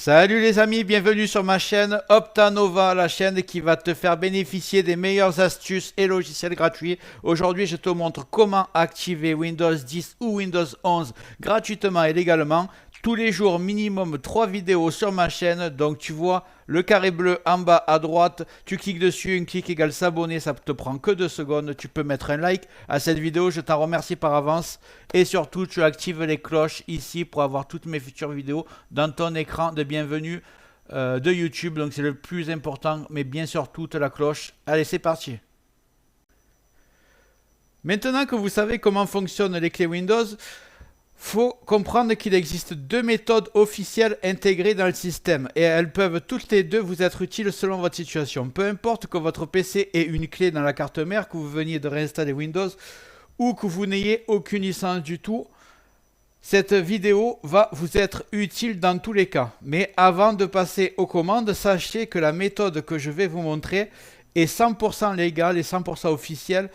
Salut les amis, bienvenue sur ma chaîne Optanova, la chaîne qui va te faire bénéficier des meilleures astuces et logiciels gratuits. Aujourd'hui, je te montre comment activer Windows 10 ou Windows 11 gratuitement et légalement. Tous les jours, minimum 3 vidéos sur ma chaîne. Donc tu vois le carré bleu en bas à droite, tu cliques dessus, un clic égale s'abonner, ça te prend que 2 secondes. Tu peux mettre un like à cette vidéo, je t'en remercie par avance. Et surtout, tu actives les cloches ici pour avoir toutes mes futures vidéos dans ton écran de bienvenue de YouTube. Donc c'est le plus important, mais bien sûr toute la cloche. Allez, c'est parti. Maintenant que vous savez comment fonctionnent les clés Windows, faut comprendre qu'il existe deux méthodes officielles intégrées dans le système et elles peuvent toutes les deux vous être utiles selon votre situation. Peu importe que votre PC ait une clé dans la carte mère, que vous veniez de réinstaller Windows ou que vous n'ayez aucune licence du tout, cette vidéo va vous être utile dans tous les cas. Mais avant de passer aux commandes, sachez que la méthode que je vais vous montrer est 100% légale et 100% officielle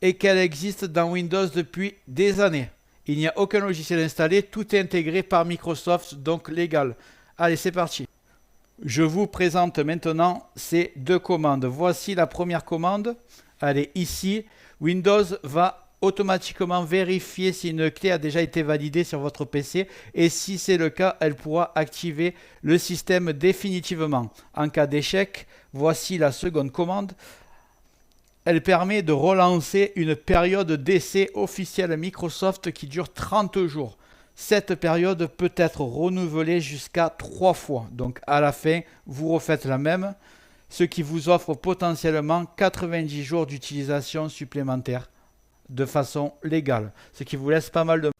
et qu'elle existe dans Windows depuis des années. Il n'y a aucun logiciel installé, tout est intégré par Microsoft, donc légal. Allez, c'est parti. Je vous présente maintenant ces deux commandes. Voici la première commande. Elle est ici. Windows va automatiquement vérifier si une clé a déjà été validée sur votre PC. Et si c'est le cas, elle pourra activer le système définitivement. En cas d'échec, voici la seconde commande. Elle permet de relancer une période d'essai officielle Microsoft qui dure 30 jours. Cette période peut être renouvelée jusqu'à 3 fois. Donc à la fin, vous refaites la même, ce qui vous offre potentiellement 90 jours d'utilisation supplémentaire de façon légale. Ce qui vous laisse pas mal de...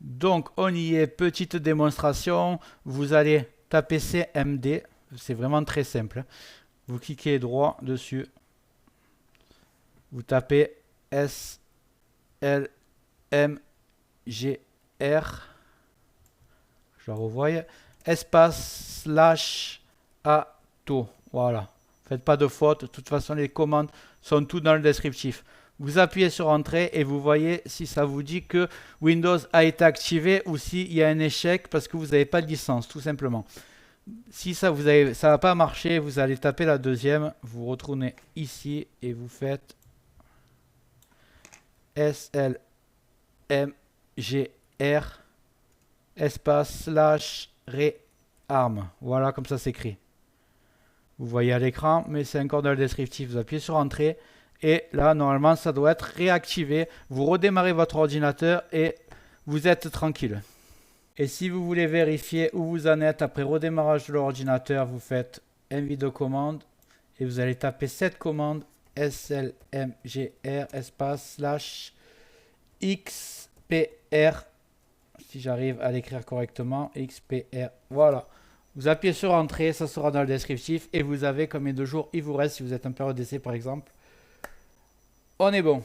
Donc on y est, petite démonstration. Vous allez taper CMD, c'est vraiment très simple. Vous cliquez droit dessus. Vous tapez SLMGR. Je la revois. Espace /ATO. Voilà. Faites pas de faute. De toute façon, les commandes sont toutes dans le descriptif. Vous appuyez sur Entrée et vous voyez si ça vous dit que Windows a été activé ou s'il y a un échec parce que vous n'avez pas de licence, tout simplement. Si ça ne va pas marcher, vous allez taper la deuxième. Vous retournez ici et vous faites SLMGR espace /rearm. Voilà comme ça s'écrit. Vous voyez à l'écran, mais c'est encore dans le descriptif. Vous appuyez sur Entrée et là, normalement, ça doit être réactivé. Vous redémarrez votre ordinateur et vous êtes tranquille. Et si vous voulez vérifier où vous en êtes après redémarrage de l'ordinateur, vous faites envie de commande et vous allez taper cette commande SLMGR espace /XPR, si j'arrive à l'écrire correctement, XPR, voilà. Vous appuyez sur Entrée, ça sera dans le descriptif et vous avez combien de jours il vous reste si vous êtes en période d'essai par exemple. On est bon.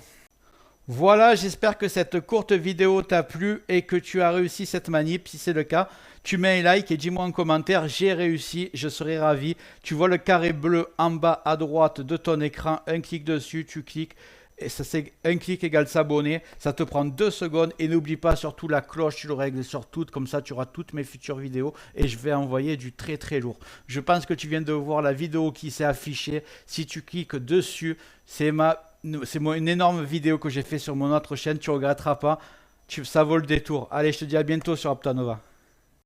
Voilà, j'espère que cette courte vidéo t'a plu et que tu as réussi cette manip. Si c'est le cas, tu mets un like et dis-moi en commentaire, j'ai réussi, je serai ravi. Tu vois le carré bleu en bas à droite de ton écran, un clic dessus, tu cliques. Et ça c'est un clic égale s'abonner, ça te prend 2 secondes et n'oublie pas surtout la cloche, tu le règles sur toutes, comme ça tu auras toutes mes futures vidéos et je vais envoyer du très très lourd. Je pense que tu viens de voir la vidéo qui s'est affichée, si tu cliques dessus, c'est une énorme vidéo que j'ai fait sur mon autre chaîne, tu ne regretteras pas, ça vaut le détour. Allez, je te dis à bientôt sur Optanova.